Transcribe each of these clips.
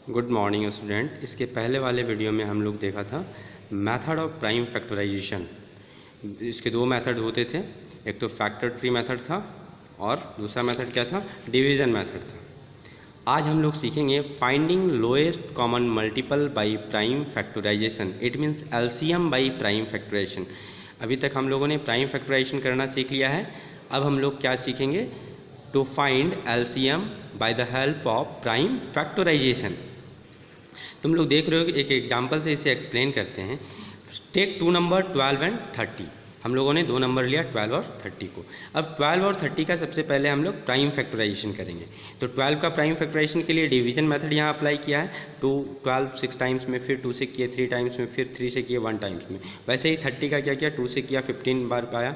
Good morning student. इसके पहले वाले वीडियो में हम लोग देखा था मेथड ऑफ प्राइम फैक्टराइजेशन। इसके दो मेथड होते थे, एक तो फैक्टर ट्री मेथड था और दूसरा मेथड क्या था, डिवीज़न मेथड था। आज हम लोग सीखेंगे finding lowest common multiple by prime factorization, it means LCM by prime factorization. अभी तक हम लोगों ने प्राइम फैक्टराइजेशन करना सीख लिया है। अब हम लोग क्या सीखेंगे, to find LCM by the help of prime factorization. तुम लोग देख रहे हो कि एक एग्जांपल से इसे एक्सप्लेन करते हैं। Take two number 12 and 30। हम लोगों ने दो नंबर लिया 12 और 30 को। अब 12 और 30 का सबसे पहले हम लोग प्राइम फैक्टराइजेशन करेंगे। तो 12 का प्राइम फैक्टराइजेशन के लिए डिवीजन मेथड यहाँ अप्लाई किया है। 12 6 टाइम्स में, फिर 2 से किए 3 टाइम्स में, फिर 3 से किए 1 टाइम्स में। वैसे ही 30 का क्या किया, 2 से किया 15 बार आया,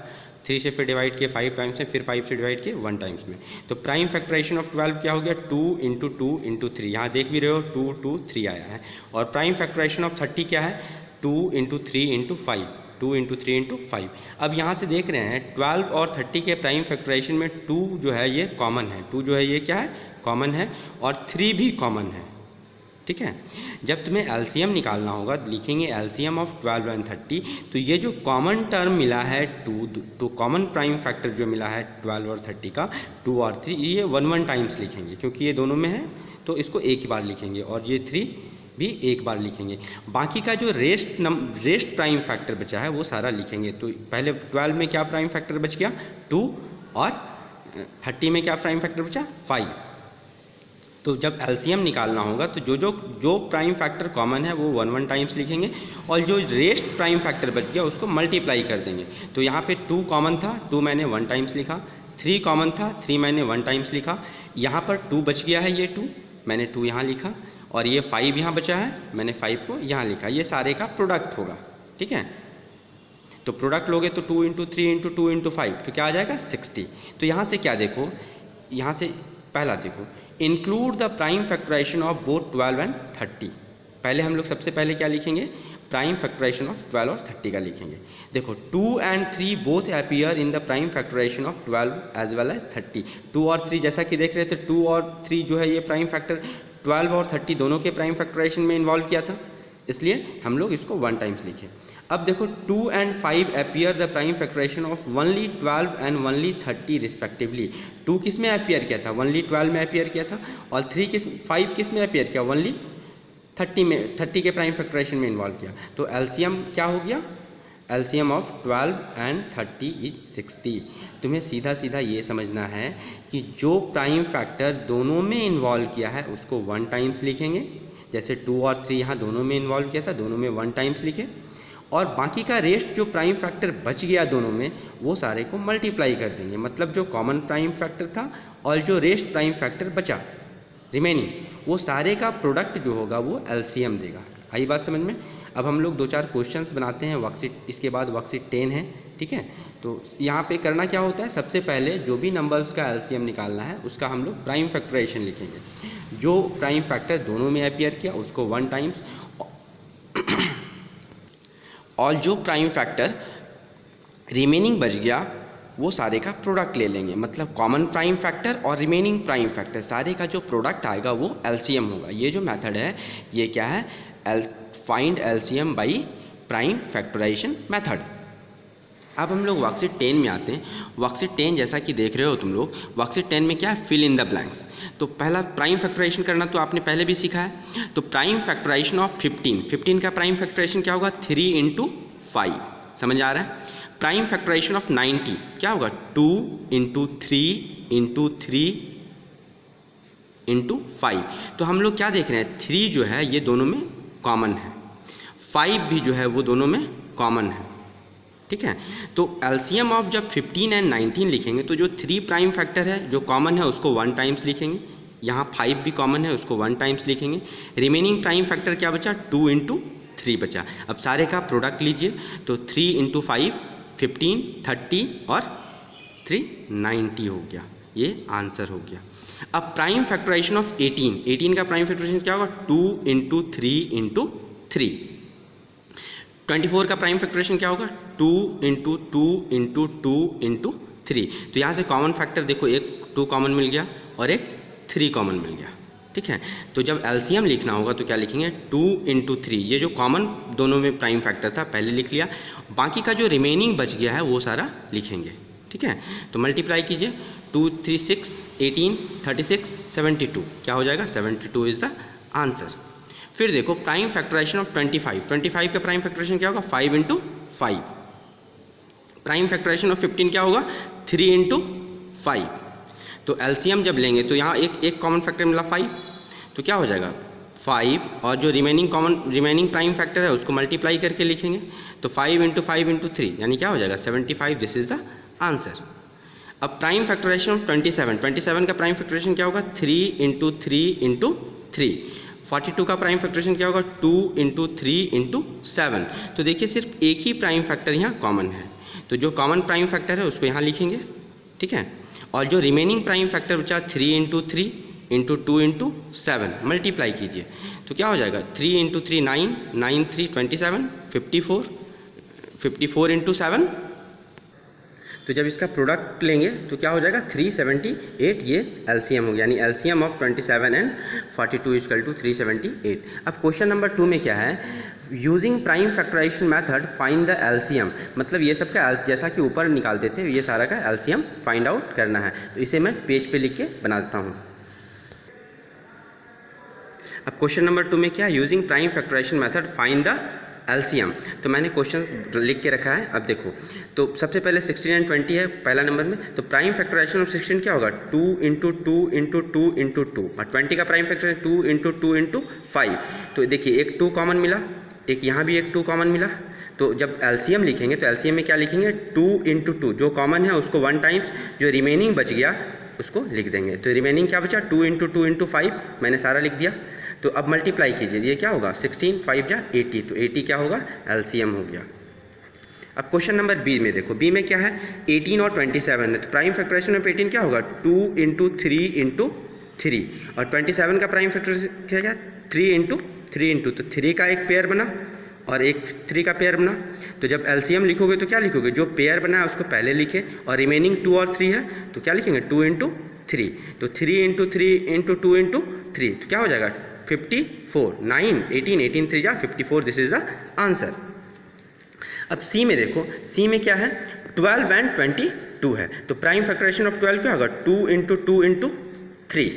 3 से फिर डिवाइड किए 5 टाइम्स में, फिर 5 से डिवाइड किए 1 टाइम्स में। तो प्राइम फैक्टराइजेशन ऑफ 12 क्या हो गया, 2 × 2 × 3। यहाँ देख भी रहे हो 2 2 3 आया है। और प्राइम फैक्टराइजेशन ऑफ 30 क्या है, 2 × 3 × 5, 2 × 3 × 5। अब यहाँ से देख रहे हैं 12 और 30 के प्राइम फैक्टराइजेशन में 2 जो है ये कॉमन है, 2 जो है ये क्या है, कॉमन है, और 3 भी कॉमन है। ठीक है। जब तुम्हें एलसीएम निकालना होगा, लिखेंगे एलसीएम ऑफ 12 एंड 30। तो ये जो कॉमन टर्म मिला है 2, तो कॉमन प्राइम फैक्टर जो मिला है 12 और 30 का, 2 और 3, ये 1 टाइम्स लिखेंगे क्योंकि ये दोनों में है, तो इसको एक ही बार लिखेंगे, और ये 3 भी एक बार लिखेंगे। बाकी का जो रेस्ट प्राइम फैक्टर बचा है वो सारा लिखेंगे। तो पहले 12 में क्या प्राइम फैक्टर बच गया, 2, और 30 में क्या प्राइम फैक्टर बचा, 5। तो जब एलसीएम निकालना होगा तो जो प्राइम फैक्टर कॉमन है वो 1 टाइम्स लिखेंगे, और जो रेस्ट प्राइम फैक्टर बच गया उसको मल्टीप्लाई कर देंगे। तो यहाँ पे 2 कॉमन था, 2 मैंने 1 टाइम्स लिखा, 3 कॉमन था, 3 मैंने 1 टाइम्स लिखा, यहाँ पर 2 बच गया है, ये 2 मैंने 2 यहाँ लिखा, और ये 5 यहाँ बचा है, मैंने 5 को यहाँ लिखा। ये सारे का प्रोडक्ट होगा। ठीक है। तो प्रोडक्ट लोगे तो 2 × 3 × 2 × 5 तो क्या आ जाएगा, 60। तो यहाँ से क्या देखो, यहाँ से पहला देखो, include the prime factorization of both 12 and 30। पहले हम लोग सबसे पहले क्या लिखेंगे, प्राइम फैक्टराइजेशन ऑफ 12 और 30 का लिखेंगे। देखो 2 and 3 both appear in the prime factorization of 12 as well as 30। 2 और 3 जैसा कि देख रहे थे, 2 और 3 जो है ये प्राइम फैक्टर 12 और 30 दोनों के प्राइम फैक्टराइजेशन में इन्वॉल्व किया था, इसलिए हम लोग इसको 1 टाइम्स लिखे। अब देखो 2 and 5 appear the prime factorization of only 12 and only 30 respectively. 2 किस में अपीयर किया था, ओनली 12 में अपीयर किया था, और 5 किस में अपीयर किया, ओनली 30 में, 30 के प्राइम फैक्टराइजेशन में इन्वॉल्व किया। तो एलसीएम क्या हो गया, एलसीएम ऑफ 12 एंड 30 इज 60। तुम्हें सीधा सीधा ये समझना है कि जो प्राइम फैक्टर दोनों में इन्वॉल्व किया है उसको 1 टाइम्स लिखेंगे। जैसे 2 और 3 यहाँ दोनों में इन्वॉल्व किया था, दोनों में 1 टाइम्स लिखे, और बाकी का रेस्ट जो प्राइम फैक्टर बच गया दोनों में वो सारे को मल्टीप्लाई कर देंगे। मतलब जो कॉमन प्राइम फैक्टर था और जो रेस्ट प्राइम फैक्टर बचा रिमेनिंग, वो सारे का प्रोडक्ट जो होगा वो एलसीएम देगा। आई बात समझ में। अब हम लोग 2-4 क्वेश्चंस बनाते हैं, वर्कशीट, इसके बाद वर्कशीट 10 है। ठीक है। तो यहाँ पे करना क्या होता है, सबसे पहले जो भी नंबर्स का एलसीएम निकालना है उसका हम लोग प्राइम फैक्टराइजेशन लिखेंगे। जो प्राइम फैक्टर दोनों में अपीयर किया उसको 1 टाइम्स, और जो प्राइम फैक्टर रिमेनिंग बच गया वो सारे का प्रोडक्ट ले लेंगे। मतलब कॉमन प्राइम फैक्टर और रिमेनिंग प्राइम फैक्टर सारे का जो प्रोडक्ट आएगा वो एलसीएम होगा। ये जो मेथड है ये क्या है, find LCM by prime factorization method. अब हम लोग वर्कशीट 10 में आते हैं। वर्कशीट 10 जैसा कि देख रहे हो तुम लोग, वर्कशीट 10 में क्या है, फिल इन द ब्लैंक्स। तो पहला प्राइम फैक्टराइजेशन करना तो आपने पहले भी सीखा है। तो प्राइम फैक्टराइजेशन ऑफ 15 का प्राइम फैक्टराइजेशन क्या होगा, 3 × 5। समझ आ रहा है। प्राइम फैक्टराइजेशन ऑफ 90 क्या होगा, 2 × 3 × 3 × 5। तो हम लोग क्या देख रहे हैं, 3 जो है ये दोनों में कॉमन है, 5 भी जो है वो दोनों में कॉमन है। ठीक है। तो एलसीएम ऑफ जब 15 एंड 19 लिखेंगे तो जो 3 प्राइम फैक्टर है जो कॉमन है उसको 1 टाइम्स लिखेंगे, यहाँ 5 भी कॉमन है उसको 1 टाइम्स लिखेंगे। रिमेनिंग प्राइम फैक्टर क्या बचा, 2 × 3 बचा। अब सारे का प्रोडक्ट लीजिए, तो 3 × 5 15, 30 और 3 90 हो गया। ये आंसर हो गया। अब प्राइम फैक्टराइजेशन ऑफ 18 का प्राइम फैक्टराइजेशन क्या होगा, 2 × 3 × 3। 24 का प्राइम फैक्टराइजेशन क्या होगा, 2 × 2 × 2 × 3। तो यहाँ से कॉमन फैक्टर देखो, एक 2 कॉमन मिल गया और एक 3 कॉमन मिल गया। ठीक। ठीक है। तो जब एलसीएम लिखना होगा तो क्या लिखेंगे 2 × 3, ये जो कॉमन दोनों में प्राइम फैक्टर था पहले लिख लिया, बाकी का जो रिमेनिंग बच गया है वो सारा लिखेंगे, ठीक है। तो मल्टीप्लाई कीजिए 2 3 6 18 36 72, क्या हो जाएगा 72 इज़ द आंसर। फिर देखो प्राइम फैक्टराइजेशन ऑफ 25 का प्राइम फैक्टराइजेशन क्या होगा 5 × 5। प्राइम फैक्टराइजेशन ऑफ 15 क्या होगा 3 × 5। तो एलसीएम जब लेंगे तो यहाँ एक कॉमन फैक्टर मिला 5, तो क्या हो जाएगा 5 और जो रिमेनिंग प्राइम फैक्टर है उसको मल्टीप्लाई करके लिखेंगे, तो 5 × 5 × 3 यानी क्या हो जाएगा 75, दिस इज द आंसर। अब प्राइम फैक्टराइजेशन ऑफ 27 का प्राइम फैक्टराइजेशन क्या होगा 3 × 3 × 3। 42 का प्राइम फैक्टराइजेशन क्या होगा 2 × 3 × 7। तो देखिए सिर्फ एक ही प्राइम फैक्टर यहाँ कॉमन है, तो जो कॉमन प्राइम फैक्टर है उसको यहाँ लिखेंगे, ठीक है। और जो रिमेनिंग प्राइम फैक्टर बचा 3 × 3 × 2 × 7 मल्टीप्लाई कीजिए, तो क्या हो जाएगा 3 × 3 9, 9 3 27, 54 × 7। तो जब इसका प्रोडक्ट लेंगे तो क्या हो जाएगा 378, ये एलसीएम हो गया, यानी LCM of 27 and 42 equal to 378। अब क्वेश्चन नंबर 2 में क्या है, using prime factorization method find the LCM, मतलब ये सब का जैसा कि ऊपर निकालते थे ये सारा का एलसीएम फाइंड आउट करना है। तो इसे मैं पेज पे लिख के बना देता हूँ। अब क्वेश्चन नंबर 2 में क्या है, using prime factorization method find the LCM. तो मैंने क्वेश्चन लिख के रखा है। अब देखो तो सबसे पहले 16 एंड 20 है पहला नंबर में, तो प्राइम फैक्टराइजेशन ऑफ 16 क्या होगा 2 × 2 × 2 × 2, और 20 का प्राइम फैक्टर 2 × 2 × 5। तो देखिए एक 2 कॉमन मिला, एक यहाँ भी एक 2 कॉमन मिला, तो जब एलसीएम लिखेंगे तो एलसीएम में क्या लिखेंगे 2 × 2, जो कॉमन है उसको 1 टाइम्स, जो रिमेनिंग बच गया उसको लिख देंगे। तो रिमेनिंग क्या बचा 2 × 2 × 5, मैंने सारा लिख दिया। तो अब मल्टीप्लाई कीजिए, ये क्या होगा 16 5 जा 80, तो 80 क्या होगा एलसीएम हो गया। अब क्वेश्चन नंबर बी में देखो, बी में क्या है 18 और 27 है, तो प्राइम फैक्टराइजेशन ऑफ 18 क्या होगा 2 × 3 × 3, और 27 का प्राइम फैक्टराइजेशन क्या है 3 × 3 × तो 3 का एक पेयर बना और एक 3 का पेयर बना। तो जब एलसीएम लिखोगे तो क्या लिखोगे, जो पेयर बना है उसको पहले लिखे, और रिमेनिंग 2 और 3 है तो क्या लिखेंगे 2 × 3, तो 3 × 3 × 2 × 3, तो क्या हो जाएगा 54, 9 18 18 3 जा 54, दिस इज द आंसर। अब सी में देखो, सी में क्या है 12 एंड 22 है, तो प्राइम फैक्टराइजेशन ऑफ 12 क्या होगा 2 × 2 × 3,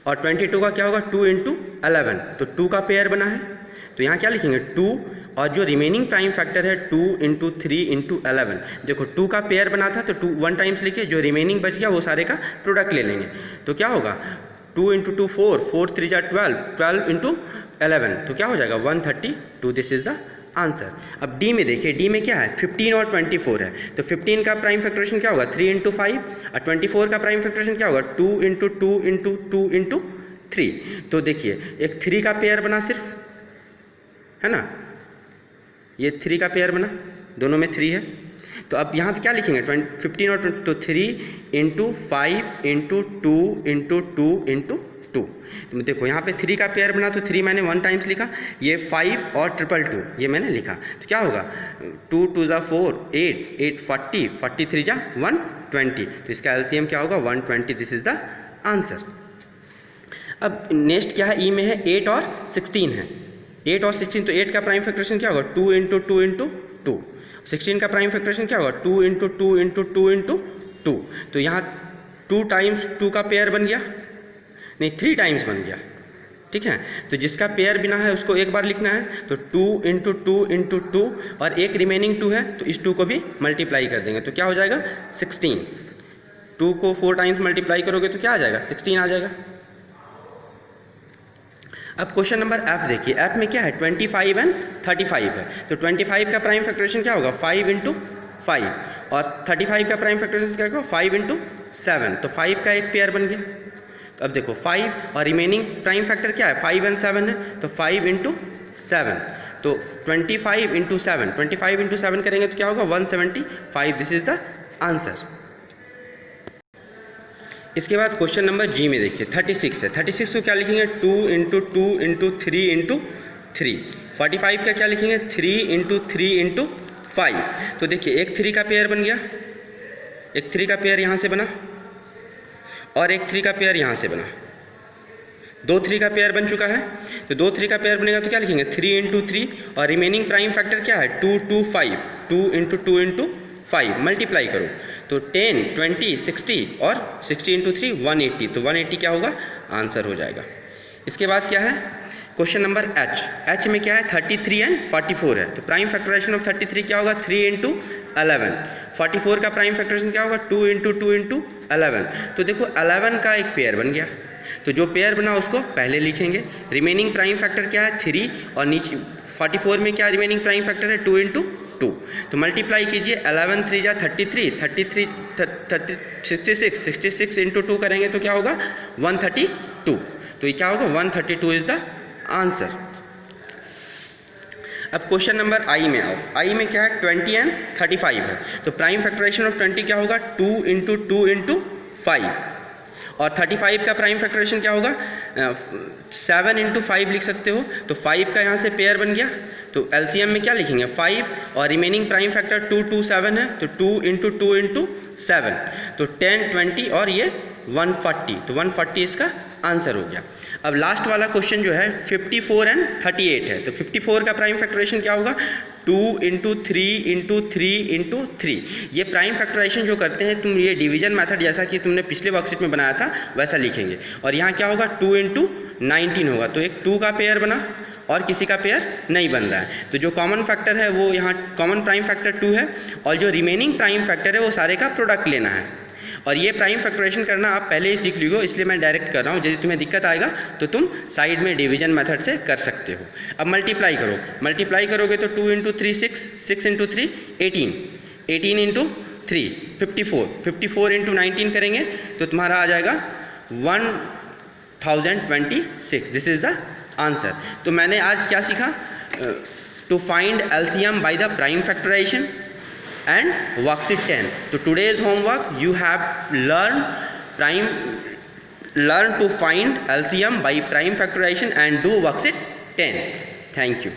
और 22 का क्या होगा 2 × 11, तो 2 का पेयर बना है, तो यहाँ क्या लिखेंगे 2, और जो रिमेनिंग प्राइम फैक्टर है 2 × 3 × 11। देखो 2 का पेयर बना था तो 2 1 टाइम्स लिखे, जो रिमेनिंग बच गया वो सारे का प्रोडक्ट ले लेंगे, तो क्या होगा 2 × 2 4, 4 3 जा 12, 12 × 11, तो क्या हो जाएगा 132, दिस इज द आंसर। अब डी में देखिए, डी में क्या है 15 और 24 है, तो 15 का प्राइम फैक्टराइजेशन क्या होगा 3 × 5, और 24 का प्राइम फैक्टराइजेशन क्या होगा 2 × 2 × 2 × 3। तो देखिए एक 3 का पेयर बना सिर्फ, है ना, ये 3 का पेयर बना, दोनों में 3 है, तो अब यहाँ पे क्या लिखेंगे 15 और 20, तो 3 × 5 × 2 × 2 × 2। तो देखो यहाँ पे 3 का पेयर बना, तो 3 मैंने 1 टाइम्स लिखा, ये 5 और 2 ये मैंने लिखा, तो क्या होगा 2 2 जा 4 8 8 40 43 जा 120, तो इसका एलसीएम क्या होगा 120, दिस इज द आंसर। अब नेक्स्ट क्या है, ई में है 8 और 16 है, 8 और 16, तो 8 का प्राइम फैक्टराइजेशन क्या होगा 2 × 2 × 2, 16 का प्राइम फैक्टराइजेशन क्या होगा 2 × 2 × 2 × 2, तो यहाँ 2 टाइम्स 2 का पेयर बन गया, नहीं 3 टाइम्स बन गया, ठीक है। तो जिसका पेयर बिना है उसको एक बार लिखना है, तो 2 × 2 × 2, और एक रिमेनिंग 2 है तो इस 2 को भी मल्टीप्लाई कर देंगे, तो क्या हो जाएगा 16। 2 को 4 टाइम्स मल्टीप्लाई करोगे तो क्या आ जाएगा 16 आ जाएगा। अब क्वेश्चन नंबर एफ देखिए, एफ में क्या है 25 एंड 35 है, तो 25 का प्राइम फैक्टराइजेशन क्या होगा 5 × 5, और 35 का प्राइम फैक्टराइजेशन क्या होगा 5 × 7, तो 5 का एक पेयर बन गया। तो अब देखो 5 और रिमेनिंग प्राइम फैक्टर क्या है 5 एंड 7 है, तो 5 × 7, तो 25 × 7, 25 × 7 करेंगे तो क्या होगा 175, दिस इज द आंसर। इसके बाद क्वेश्चन नंबर जी में देखिए 36 है, 36 को क्या लिखेंगे 2 × 2 × 3 × 3। 45 का क्या लिखेंगे 3 × 3 × 5। तो देखिए एक 3 का पेयर बन गया, एक 3 का पेयर यहाँ से बना, और एक 3 का पेयर यहाँ से बना, 2 3 का पेयर बन चुका है, तो 2 3 का पेयर बनेगा तो क्या लिखेंगे 3 इंटू 3, और रिमेनिंग प्राइम फैक्टर क्या है 2 2 5, 2 इंटू 2 इंटू 5, मल्टीप्लाई करो तो 10 20 60 और 60 इंटू 3 180, तो 180 क्या होगा आंसर हो जाएगा। इसके बाद क्या है क्वेश्चन नंबर एच में क्या है 33 एंड 44 है, तो प्राइम फैक्टराइजेशन ऑफ 33 क्या होगा 3 इंटू 11, 44 का प्राइम फैक्टराइजेशन क्या होगा 2 इंटू 2 इंटू 11, तो देखो 11 का एक पेयर बन गया, तो जो पेयर बना उसको पहले लिखेंगे। रिमेनिंग प्राइम फैक्टर क्या है 3, और नीचे 44 में क्या रिमेनिंग प्राइम फैक्टर है 2 इंटू 2, तो मल्टीप्लाई कीजिए 11 3 जा 33 66 66 इंटू 2 करेंगे तो क्या होगा 132, तो ये क्या होगा 132 इज द आंसर। अब क्वेश्चन नंबर आई में आओ, आई में क्या है 20 एंड 35 है, तो प्राइम फैक्टराइजेशन ऑफ 20 क्या होगा 2 इंटू 2 इंटू 5, और 35 का प्राइम फैक्टराइजेशन क्या होगा 7 इंटू 5 लिख सकते हो, तो 5 का यहाँ से पेयर बन गया, तो एलसीएम में क्या लिखेंगे 5, और रिमेनिंग प्राइम फैक्टर 2 2 7 है, तो 2 इंटू 2 इंटू 7, तो 10 20 और ये 140, तो 140 इसका आंसर हो गया। अब लास्ट वाला क्वेश्चन जो है 54 एंड 38 है, तो 54 का प्राइम फैक्टराइजेशन क्या होगा 2 इंटू 3 इंटू 3 इंटू 3, ये प्राइम फैक्टराइजेशन जो करते हैं तुम ये डिवीजन मेथड जैसा कि तुमने पिछले वर्कशीट में बनाया था वैसा लिखेंगे, और यहाँ क्या होगा 2 इंटू 19 होगा, तो एक 2 का पेयर बना और किसी का पेयर नहीं बन रहा है, तो जो कॉमन फैक्टर है वो यहाँ कॉमन प्राइम फैक्टर 2 है, और जो रिमेनिंग प्राइम फैक्टर है वो सारे का प्रोडक्ट लेना है, और ये प्राइम फैक्टराइजेशन करना आप पहले ही सीख लियो, इसलिए मैं डायरेक्ट कर रहा हूँ, यदि तुम्हें दिक्कत आएगा तो तुम साइड में डिवीजन मेथड से कर सकते हो। अब मल्टीप्लाई करो, मल्टीप्लाई करोगे तो 2 इंटू 3 6, 6 इंटू 3 18, 18 इंटू 3 54, 54 इंटू 19 करेंगे तो तुम्हारा आ जाएगा 1026, दिस इज़ द आंसर। तो मैंने आज क्या सीखा, to find LCM by the prime factorization and worksheet 10. So today's homework you have learn to find LCM by prime factorization and do worksheet 10. Thank you.